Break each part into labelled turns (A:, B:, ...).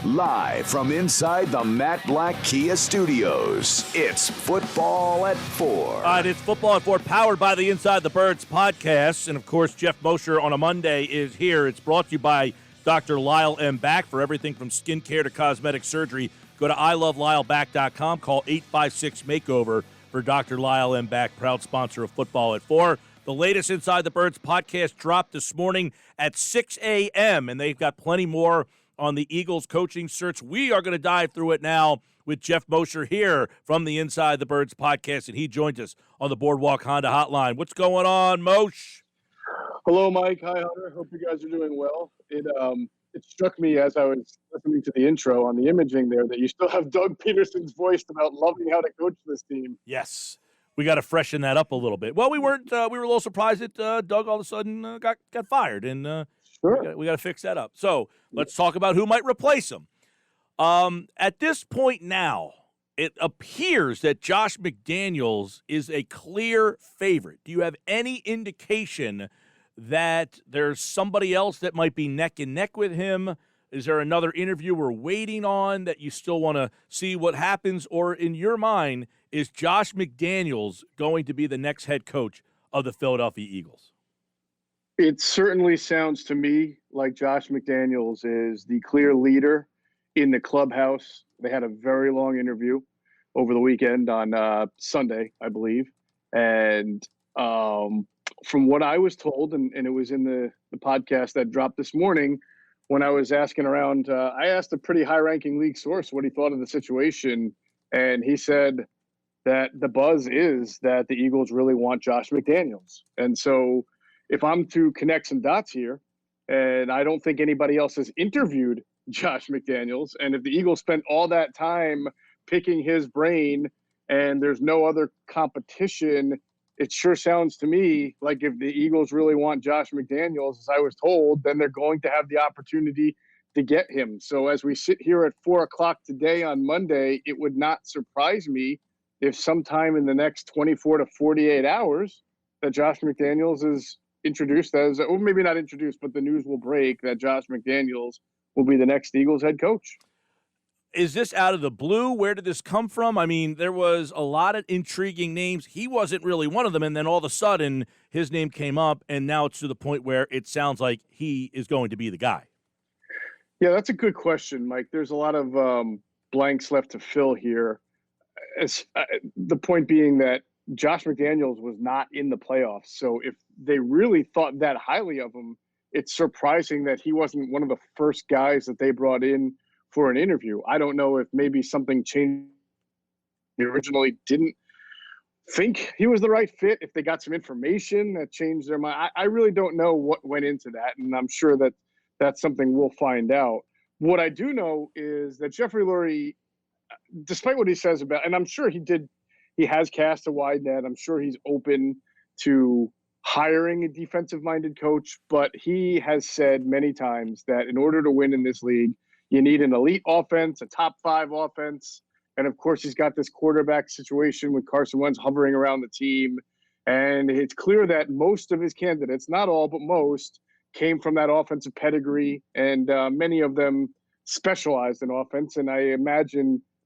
A: Live from inside the Matt Black Kia Studios, it's Football at 4.
B: All right, it's Football at 4, powered by the Inside the Birds podcast. And, of course, Geoff Mosher on a Monday is here. It's brought to you by Dr. Lyle M. Back for everything from skincare to cosmetic surgery. Go to ilovelylback.com. Call 856-MAKEOVER for Dr. Lyle M. Back, proud sponsor of Football at 4. The latest Inside the Birds podcast dropped this morning at 6 a.m., and they've got plenty more on the Eagles coaching search. We are going to dive through it now with Geoff Mosher here from the Inside the Birds podcast, and he joins us on the Boardwalk Honda hotline. What's going on, Mosh?
C: Hello, Mike. Hi, Hunter. Hope you guys are doing well. It struck me as I was listening to the intro on the imaging there that you still have Doug Peterson's voice about loving how to coach this team.
B: Yes. We got to freshen that up a little bit. Well, we were a little surprised that Doug all of a sudden got fired, and
C: Sure.
B: we got to fix that up. So let's talk about who might replace him. At this point now, it appears that Josh McDaniels is a clear favorite. Do you have any indication that there's somebody else that might be neck and neck with him? Is there another interview we're waiting on that you still want to see what happens? Or in your mind, is Josh McDaniels going to be the next head coach of the Philadelphia Eagles?
C: It certainly sounds to me like Josh McDaniels is the clear leader in the clubhouse. They had a very long interview over the weekend on Sunday, I believe. And from what I was told, and it was in the podcast that dropped this morning, when I was asking around, I asked a pretty high-ranking league source what he thought of the situation, and he said that the buzz is that the Eagles really want Josh McDaniels. And so if I'm to connect some dots here, and I don't think anybody else has interviewed Josh McDaniels, and if the Eagles spent all that time picking his brain and there's no other competition, it sure sounds to me like if the Eagles really want Josh McDaniels, as I was told, then they're going to have the opportunity to get him. So as we sit here at 4 o'clock today on Monday, it would not surprise me if sometime in the next 24 to 48 hours that Josh McDaniels is introduced as, or maybe not introduced, but the news will break that Josh McDaniels will be the next Eagles head coach.
B: Is this out of the blue? Where did this come from? I mean, there was a lot of intriguing names. He wasn't really one of them, and then all of a sudden his name came up, and now it's to the point where it sounds like he is going to be the guy.
C: Yeah, that's a good question, Mike. There's a lot of blanks left to fill here. The point being that Josh McDaniels was not in the playoffs. So if they really thought that highly of him, it's surprising that he wasn't one of the first guys that they brought in for an interview. I don't know if maybe something changed. They originally didn't think he was the right fit, if they got some information that changed their mind. I really don't know what went into that, and I'm sure that that's something we'll find out. What I do know is that Jeffrey Lurie, despite what he says about, and I'm sure he has cast a wide net. I'm sure he's open to hiring a defensive-minded coach, but he has said many times that in order to win in this league, you need an elite offense, a top-5 offense, and of course he's got this quarterback situation with Carson Wentz hovering around the team, and it's clear that most of his candidates, not all, but most, came from that offensive pedigree, and many of them specialized in offense, and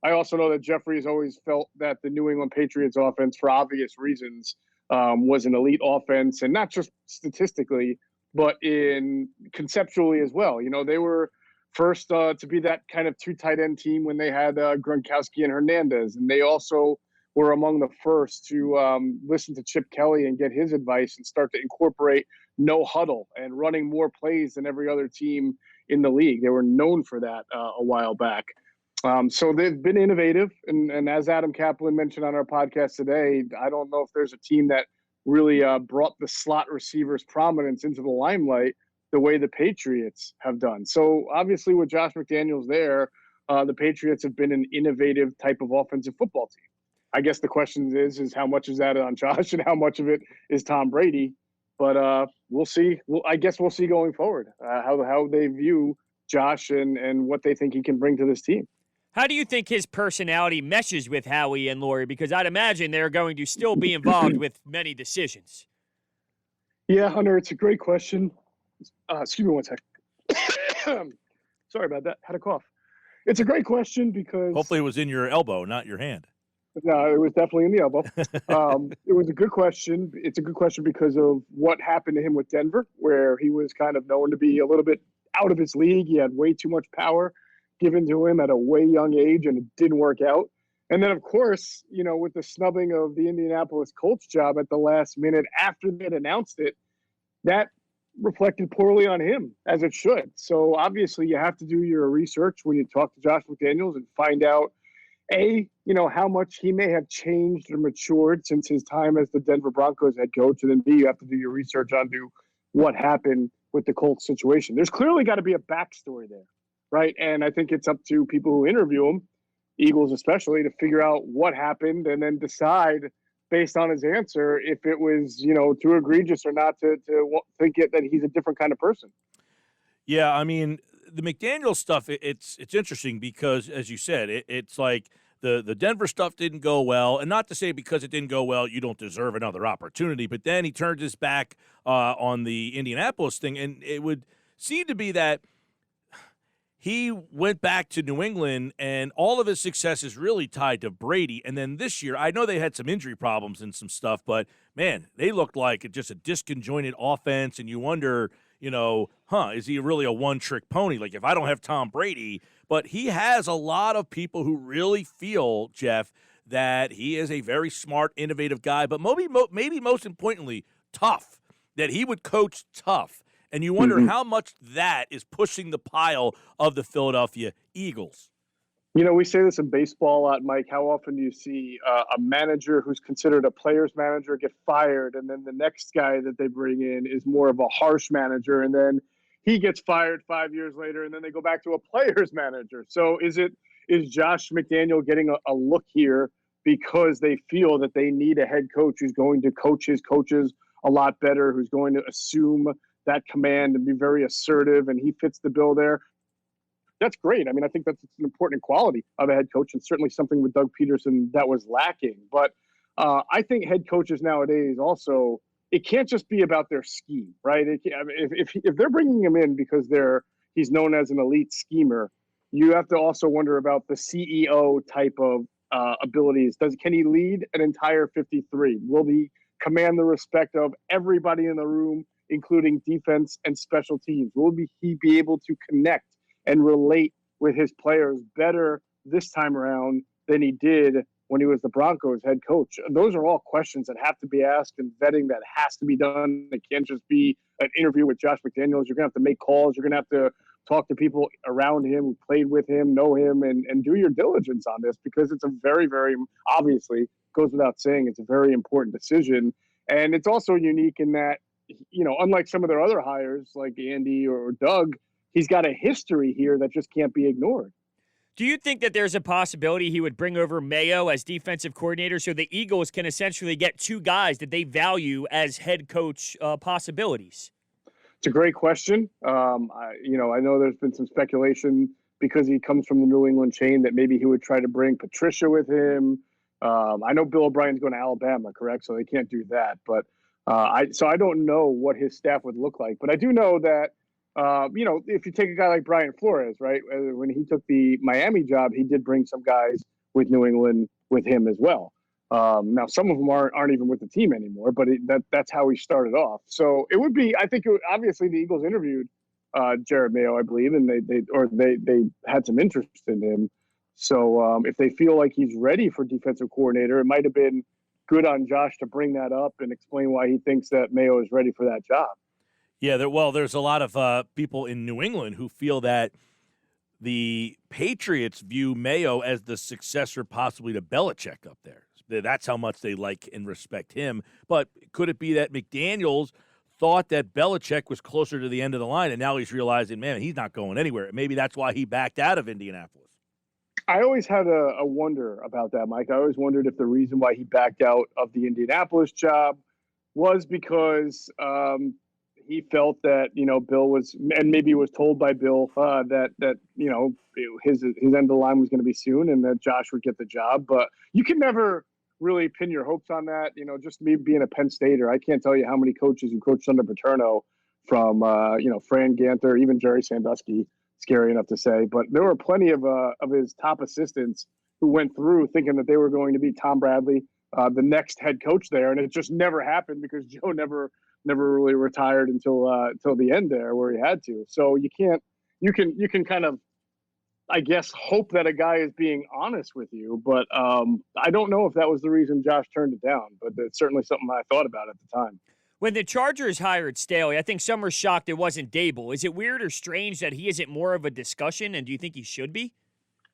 C: I also know that Jeffrey has always felt that the New England Patriots offense, for obvious reasons, was an elite offense, and not just statistically, but in conceptually as well. You know, they were first to be that kind of two tight end team when they had Gronkowski and Hernandez, and they also were among the first to listen to Chip Kelly and get his advice and start to incorporate no huddle and running more plays than every other team in the league. They were known for that a while back. So they've been innovative, and as Adam Kaplan mentioned on our podcast today, I don't know if there's a team that really brought the slot receivers' prominence into the limelight the way the Patriots have done. So obviously with Josh McDaniels there, the Patriots have been an innovative type of offensive football team. I guess the question is how much is that on Josh and how much of it is Tom Brady? But we'll see. I guess we'll see going forward how they view Josh and what they think he can bring to this team.
D: How do you think his personality meshes with Howie and Lurie? Because I'd imagine they're going to still be involved with many decisions.
C: Yeah, Hunter, it's a great question. Excuse me one sec. Sorry about that. Had a cough. It's a great question because
B: Hopefully it was in your elbow, not your hand.
C: no, it was definitely in the elbow. It was a good question. It's a good question because of what happened to him with Denver, where he was kind of known to be a little bit out of his league. He had way too much power given to him at a way young age, and it didn't work out. And then, of course, with the snubbing of the Indianapolis Colts job at the last minute after they'd announced it, that reflected poorly on him, as it should. So obviously you have to do your research when you talk to Josh McDaniels and find out, how much he may have changed or matured since his time as the Denver Broncos head coach. And then B, you have to do your research onto what happened with the Colts situation. There's clearly got to be a backstory there, right? And I think it's up to people who interview him, Eagles especially, to figure out what happened and then decide based on his answer if it was, too egregious or not to think that he's a different kind of person.
B: Yeah, I mean, the McDaniel stuff, it's interesting because, as you said, it's like the Denver stuff didn't go well. And not to say because it didn't go well, you don't deserve another opportunity. But then he turned his back on the Indianapolis thing. And it would seem to be that he went back to New England, and all of his success is really tied to Brady. And then this year, I know they had some injury problems and some stuff, but, man, they looked like just a disconjointed offense, and you wonder, is he really a one-trick pony? Like, if I don't have Tom Brady, but he has a lot of people who really feel, Geoff, that he is a very smart, innovative guy, but maybe most importantly, tough, that he would coach tough. And you wonder how much that is pushing the pile of the Philadelphia Eagles.
C: We say this in baseball a lot, Mike. How often do you see a manager who's considered a player's manager get fired, and then the next guy that they bring in is more of a harsh manager, and then he gets fired 5 years later, and then they go back to a player's manager? So is Josh McDaniel getting a look here because they feel that they need a head coach who's going to coach his coaches a lot better, who's going to assume that command and be very assertive, and he fits the bill there? That's great. I mean, I think that's an important quality of a head coach, and certainly something with Doug Peterson that was lacking. But I think head coaches nowadays also, it can't just be about their scheme, right? If they're bringing him in because he's known as an elite schemer, you have to also wonder about the CEO type of abilities. Can he lead an entire 53? Will he command the respect of everybody in the room, including defense and special teams? Will he be able to connect and relate with his players better this time around than he did when he was the Broncos head coach? Those are all questions that have to be asked, and vetting that has to be done. It can't just be an interview with Josh McDaniels. You're going to have to make calls. You're going to have to talk to people around him who played with him, know him, and do your diligence on this, because it's a very, very, obviously, goes without saying, it's a very important decision. And it's also unique in that, unlike some of their other hires like Andy or Doug, he's got a history here that just can't be ignored.
D: Do you think that there's a possibility he would bring over Mayo as defensive coordinator so the Eagles can essentially get two guys that they value as head coach possibilities?
C: It's a great question. I know there's been some speculation because he comes from the New England chain that maybe he would try to bring Patricia with him. I know Bill O'Brien's going to Alabama, correct? So they can't do that. But I don't know what his staff would look like. But I do know that, if you take a guy like Brian Flores, right, when he took the Miami job, he did bring some guys with New England with him as well. Now, some of them aren't even with the team anymore, but that's how he started off. So it would be, obviously the Eagles interviewed Jared Mayo, I believe, and they had some interest in him. So if they feel like he's ready for defensive coordinator, it might have been good on Josh to bring that up and explain why he thinks that Mayo is ready for that job.
B: Yeah, there's a lot of people in New England who feel that the Patriots view Mayo as the successor possibly to Belichick up there. That's how much they like and respect him. But could it be that McDaniels thought that Belichick was closer to the end of the line, and now he's realizing, man, he's not going anywhere? Maybe that's why he backed out of Indianapolis.
C: I always had a wonder about that, Mike. I always wondered if the reason why he backed out of the Indianapolis job was because he felt that, Bill was, and maybe was told by Bill that his end of the line was going to be soon and that Josh would get the job. But you can never really pin your hopes on that. Just me being a Penn Stater, I can't tell you how many coaches who coached under Paterno, from Fran Ganter, even Jerry Sandusky, scary enough to say. But there were plenty of his top assistants who went through thinking that they were going to be Tom Bradley, the next head coach there, and it just never happened because Joe never really retired until the end there where he had to. So you can kind of, I guess, hope that a guy is being honest with you, but I don't know if that was the reason Josh turned it down, but it's certainly something I thought about at the time.
D: When the Chargers hired Staley, I think some were shocked it wasn't Dable. Is it weird or strange that he isn't more of a discussion, and do you think he should be?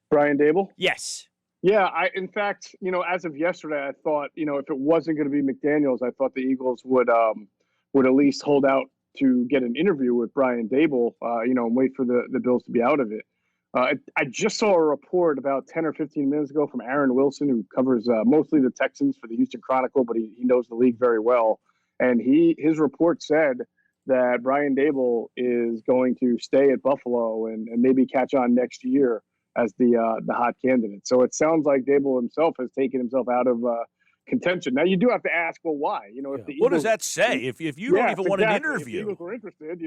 C: Brian Dable?
D: Yes.
C: Yeah, in fact, as of yesterday, I thought, if it wasn't going to be McDaniels, I thought the Eagles would at least hold out to get an interview with Brian Dable, and wait for the Bills to be out of it. I just saw a report about 10 or 15 minutes ago from Aaron Wilson, who covers mostly the Texans for the Houston Chronicle, but he knows the league very well. And his report said that Brian Dable is going to stay at Buffalo and maybe catch on next year as the hot candidate. So it sounds like Dable himself has taken himself out of contention. Now, you do have to ask, well, why? If the
B: what
C: Eagles,
B: does that say? If you don't even want an interview,
C: if the Eagles were interested,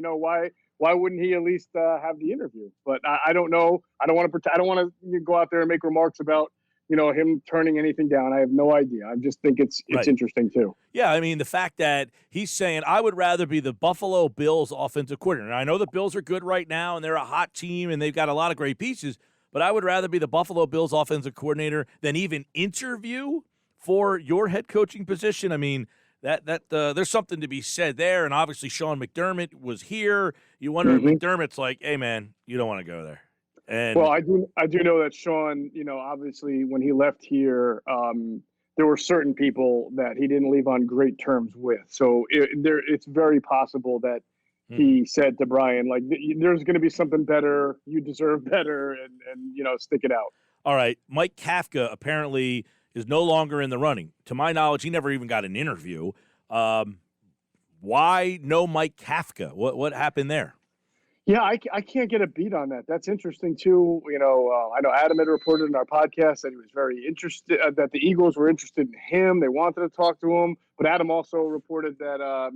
C: why wouldn't he at least have the interview? But I don't know. I don't want to go out there and make remarks about him turning anything down. I have no idea. I just think it's
B: right.
C: interesting too.
B: Yeah, I mean, the fact that he's saying, I would rather be the Buffalo Bills offensive coordinator. And I know the Bills are good right now, and they're a hot team, and they've got a lot of great pieces, but I would rather be the Buffalo Bills offensive coordinator than even interview for your head coaching position. I mean, that there's something to be said there, and obviously Sean McDermott was here. You wonder if McDermott's like, hey, man, you don't want to go there. And
C: well, I do know that Sean, obviously when he left here, there were certain people that he didn't leave on great terms with. So it's very possible that he said to Brian, like, there's going to be something better. You deserve better, and stick it out.
B: All right. Mike Kafka apparently is no longer in the running. To my knowledge, he never even got an interview. Why no Mike Kafka? What happened there?
C: Yeah, I can't get a beat on that. That's interesting, too. I know Adam had reported in our podcast that he was very interested, that the Eagles were interested in him. They wanted to talk to him. But Adam also reported that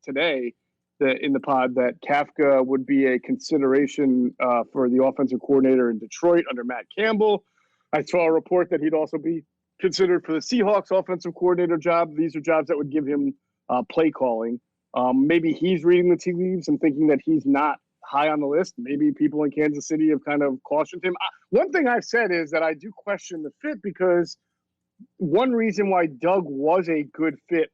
C: today in the pod that Kafka would be a consideration for the offensive coordinator in Detroit under Matt Campbell. I saw a report that he'd also be considered for the Seahawks offensive coordinator job. These are jobs that would give him play calling. Maybe he's reading the tea leaves and thinking that he's not high on the list. Maybe people in Kansas City have kind of cautioned him. One thing I've said is that I do question the fit, because one reason why Doug was a good fit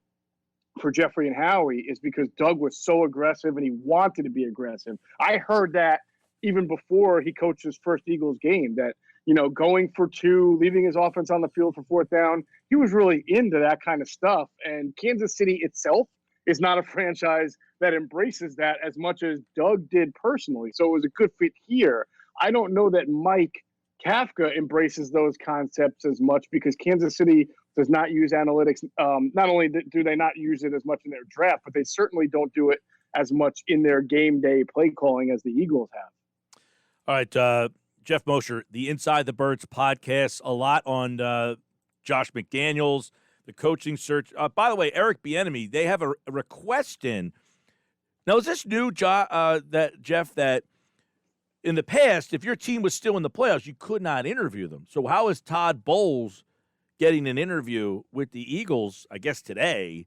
C: for Jeffrey and Howie is because Doug was so aggressive and he wanted to be aggressive. I heard that even before he coached his first Eagles game, that, going for two, leaving his offense on the field for fourth down, he was really into that kind of stuff. And Kansas City itself is not a franchise that embraces that as much as Doug did personally. So it was a good fit here. I don't know that Mike Kafka embraces those concepts as much, because Kansas City does not use analytics. Not only do they not use it as much in their draft, but they certainly don't do it as much in their game day play calling as the Eagles have.
B: All right, Geoff Mosher, the Inside the Birds podcast, a lot on Josh McDaniels, the coaching search. By the way, Eric Bieniemy, they have a request in. Now, is this new, Jeff, that in the past, if your team was still in the playoffs, you could not interview them? So how is Todd Bowles getting an interview with the Eagles, I guess, today?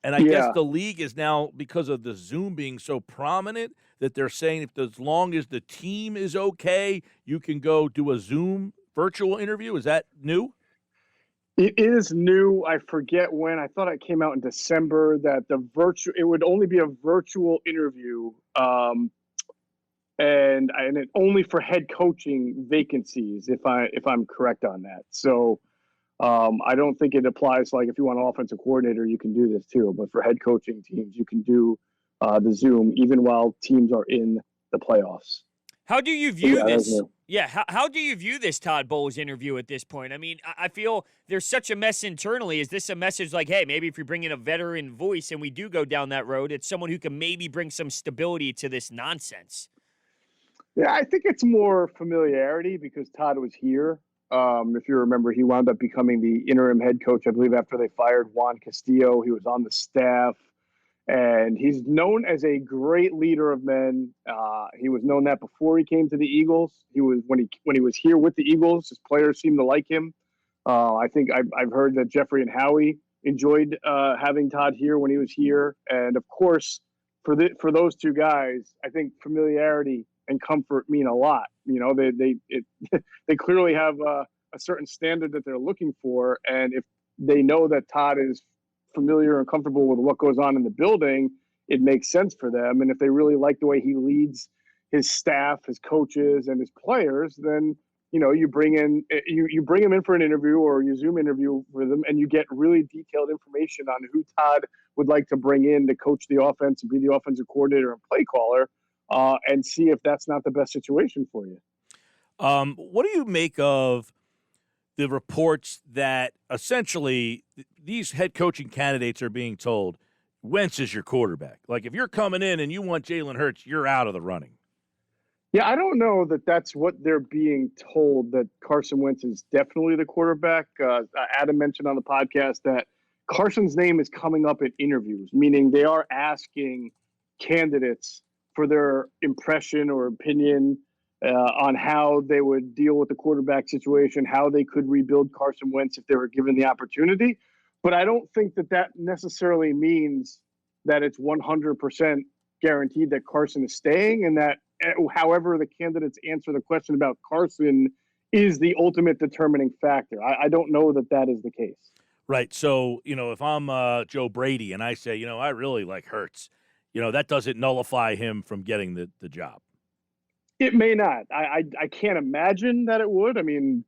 B: And I guess the league is now, because of the Zoom being so prominent, that they're saying as long as the team is okay, you can go do a Zoom virtual interview. Is that new?
C: It is new. I forget when. I thought it came out in December that it would only be a virtual interview, and it only for head coaching vacancies, if I'm correct on that. So I don't think it applies. Like, if you want an offensive coordinator, you can do this too. But for head coaching teams, you can do the Zoom even while teams are in the playoffs.
D: How do you view this? Yeah, how do you view this Todd Bowles interview at this point? I mean, I feel there's such a mess internally. Is this a message like, hey, maybe if you bring in a veteran voice and we do go down that road, it's someone who can maybe bring some stability to this nonsense?
C: Yeah, I think it's more familiarity because Todd was here. If you remember, he wound up becoming the interim head coach, I believe, after they fired Juan Castillo. He was on the staff. And he's known as a great leader of men. He was known that before he came to the Eagles. He was when he was here with the Eagles, his players seemed to like him. I think I've heard that Jeffrey and Howie enjoyed having Todd here when he was here. And of course, for those two guys, I think familiarity and comfort mean a lot. You know, they clearly have a certain standard that they're looking for, and if they know that Todd is familiar and comfortable with what goes on in the building, it makes sense for them. And if they really like the way he leads his staff, his coaches, and his players, then you bring him in for an interview or you Zoom interview with them, and you get really detailed information on who Todd would like to bring in to coach the offense and be the offensive coordinator and play caller, and see if that's not the best situation for you.
B: What do you make of the reports that essentially these head coaching candidates are being told Wentz is your quarterback? Like, if you're coming in and you want Jalen Hurts, you're out of the running.
C: Yeah, I don't know that that's what they're being told, that Carson Wentz is definitely the quarterback. Adam mentioned on the podcast that Carson's name is coming up in interviews, meaning they are asking candidates for their impression or opinion on how they would deal with the quarterback situation, how they could rebuild Carson Wentz if they were given the opportunity. But I don't think that necessarily means that it's 100% guaranteed that Carson is staying, and that however the candidates answer the question about Carson is the ultimate determining factor. I don't know that is the case.
B: Right. So, if I'm Joe Brady and I say, I really like Hurts, that doesn't nullify him from getting the job.
C: It may not. I can't imagine that it would. I mean,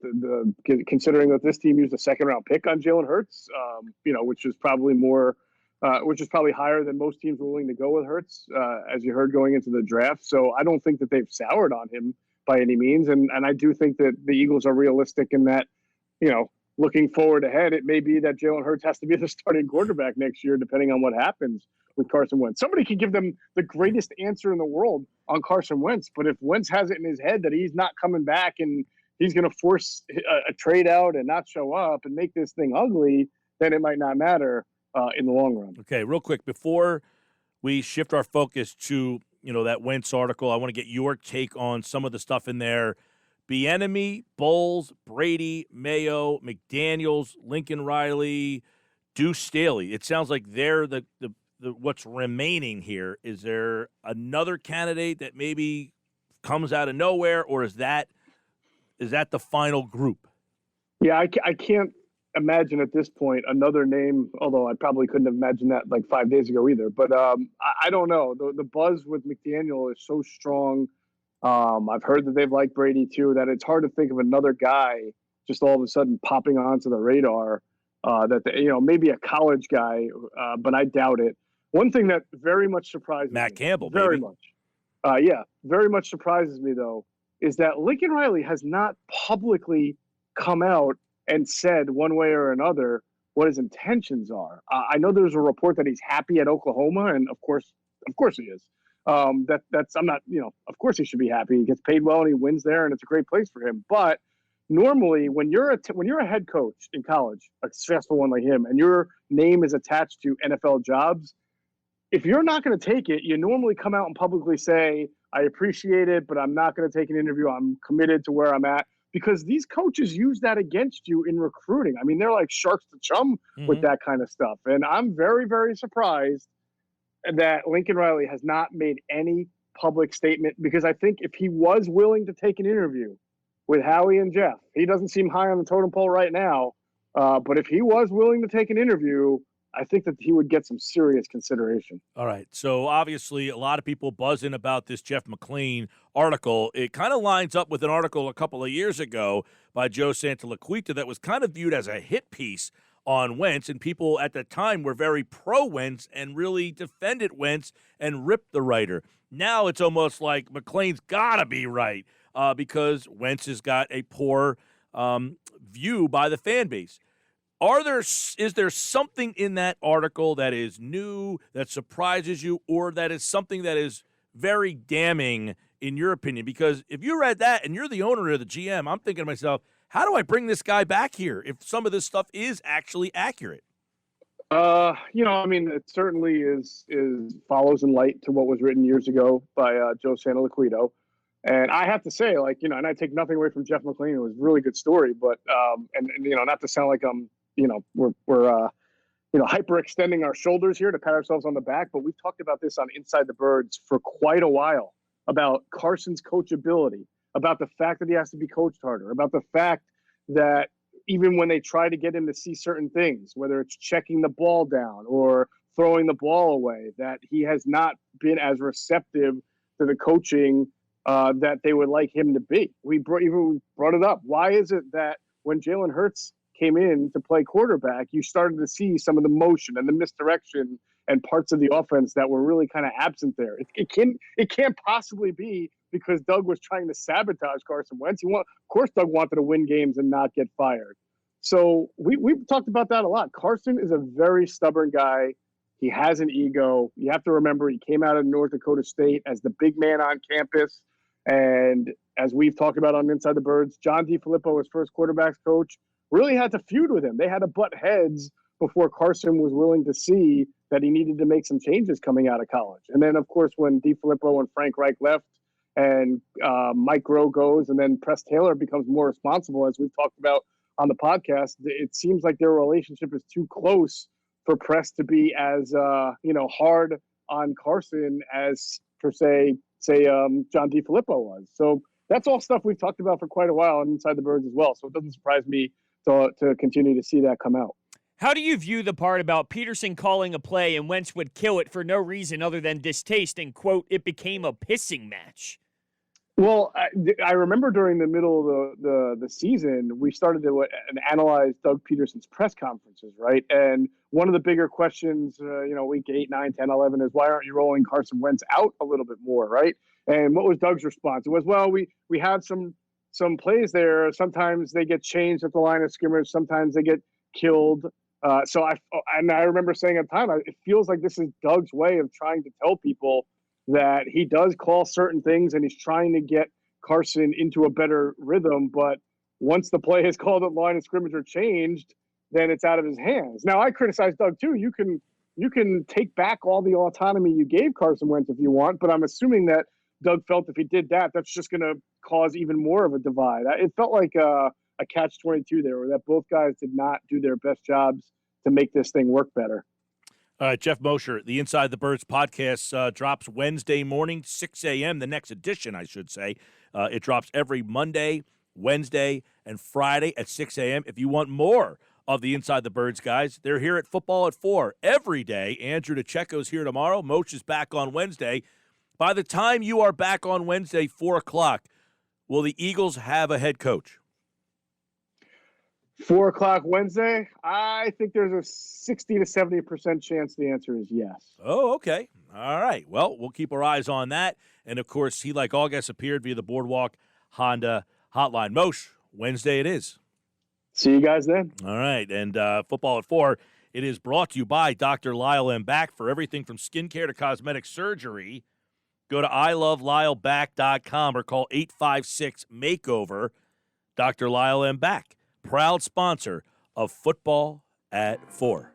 C: considering that this team used a second-round pick on Jalen Hurts, which is probably higher than most teams were willing to go with Hurts, as you heard going into the draft. So I don't think that they've soured on him by any means, and I do think that the Eagles are realistic in that, looking forward ahead, it may be that Jalen Hurts has to be the starting quarterback next year, depending on what happens with Carson Wentz. Somebody could give them the greatest answer in the world on Carson Wentz, but if Wentz has it in his head that he's not coming back and he's going to force a trade out and not show up and make this thing ugly, then it might not matter in the long run.
B: Okay, real quick, before we shift our focus to, that Wentz article, I want to get your take on some of the stuff in there. Bieniemy, Bowles, Brady, Mayo, McDaniels, Lincoln Riley, Deuce Staley. It sounds like they're the what's remaining here. Is there another candidate that maybe comes out of nowhere, or is that the final group?
C: Yeah, I can't imagine at this point another name, although I probably couldn't have imagined that like 5 days ago either. But I don't know. The buzz with McDaniel is so strong. I've heard that they've liked Brady too, that it's hard to think of another guy just all of a sudden popping onto the radar. Maybe a college guy, but I doubt it. One thing that very much surprises
B: Matt
C: me,
B: Campbell,
C: very
B: maybe.
C: much, very much surprises me though, is that Lincoln Riley has not publicly come out and said one way or another what his intentions are. I know there's a report that he's happy at Oklahoma, and of course he is. I'm not, of course he should be happy. He gets paid well and he wins there, and it's a great place for him. But normally, when you're a head coach in college, a successful one like him, and your name is attached to NFL jobs, if you're not going to take it, you normally come out and publicly say, I appreciate it, but I'm not going to take an interview. I'm committed to where I'm at, because these coaches use that against you in recruiting. I mean, they're like sharks to chum with that kind of stuff. And I'm very, very surprised that Lincoln Riley has not made any public statement, because I think if he was willing to take an interview with Howie and Geoff, he doesn't seem high on the totem pole right now, but if he was willing to take an interview, I think that he would get some serious consideration.
B: All right. So obviously a lot of people buzzing about this Jeff McLean article. It kind of lines up with an article a couple of years ago by Joe Santalaquita that was kind of viewed as a hit piece on Wentz, and people at the time were very pro-Wentz and really defended Wentz and ripped the writer. Now it's almost like McLean's got to be right because Wentz has got a poor view by the fan base. Is there something in that article that is new, that surprises you, or that is something that is very damning in your opinion? Because if you read that and you're the owner or the GM, I'm thinking to myself, how do I bring this guy back here if some of this stuff is actually accurate?
C: I mean, it certainly is follows in light to what was written years ago by Joe Santoliquito. And I have to say, and I take nothing away from Jeff McLean. It was a really good story, but and not to sound like I'm, we're hyperextending our shoulders here to pat ourselves on the back, but we've talked about this on Inside the Birds for quite a while about Carson's coachability, about the fact that he has to be coached harder, about the fact that even when they try to get him to see certain things, whether it's checking the ball down or throwing the ball away, that he has not been as receptive to the coaching that they would like him to be. We brought it up. Why is it that when Jalen Hurts came in to play quarterback, you started to see some of the motion and the misdirection and parts of the offense that were really kind of absent there? It can't possibly be because Doug was trying to sabotage Carson Wentz. Of course, Doug wanted to win games and not get fired. So we've talked about that a lot. Carson is a very stubborn guy. He has an ego. You have to remember he came out of North Dakota State as the big man on campus. And as we've talked about on Inside the Birds, John DeFilippo, his first quarterback's coach, really had to feud with him. They had to butt heads before Carson was willing to see that he needed to make some changes coming out of college. And then, of course, when DeFilippo and Frank Reich left and Mike Rowe goes and then Press Taylor becomes more responsible, as we've talked about on the podcast, it seems like their relationship is too close for Press to be as, hard on Carson as, per se, John DeFilippo was. So that's all stuff we've talked about for quite a while on Inside the Birds as well. So it doesn't surprise me to continue to see that come out.
D: How do you view the part about Peterson calling a play and Wentz would kill it for no reason other than distaste and, quote, it became a pissing match?
C: Well, I remember during the middle of the season, we started to analyze Doug Peterson's press conferences, right? And one of the bigger questions, week 8, 9, 10, 11 is why aren't you rolling Carson Wentz out a little bit more, right? And what was Doug's response? It was, well, we had some plays there. Sometimes they get changed at the line of scrimmage. Sometimes they get killed. So I remember saying at the time, it feels like this is Doug's way of trying to tell people that he does call certain things and he's trying to get Carson into a better rhythm. But once the play is called at line of scrimmage or changed, then it's out of his hands. Now, I criticize Doug too. You can take back all the autonomy you gave Carson Wentz if you want, but I'm assuming that Doug felt if he did that, that's just going to cause even more of a divide. It felt like a catch-22 there, where that both guys did not do their best jobs to make this thing work better.
B: Geoff Mosher, the Inside the Birds podcast drops Wednesday morning, 6 a.m., the next edition, I should say. It drops every Monday, Wednesday, and Friday at 6 a.m. If you want more of the Inside the Birds guys, they're here at Football at 4 every day. Andrew DeCecco's here tomorrow. Moshe is back on Wednesday. By the time you are back on Wednesday, 4 o'clock, will the Eagles have a head coach?
C: 4 o'clock Wednesday, I think there's a 60 to 70% chance the answer is yes.
B: Oh, okay. All right. Well, we'll keep our eyes on that. And, of course, he, like all guests, appeared via the Boardwalk Honda hotline. Moshe, Wednesday it is.
C: See you guys then.
B: All right. And Football at 4, it is brought to you by Dr. Lyle M. Back. For everything from skincare to cosmetic surgery, go to ilovelylback.com or call 856-MAKEOVER. Dr. Lyle M. Back. Proud sponsor of Football at 4.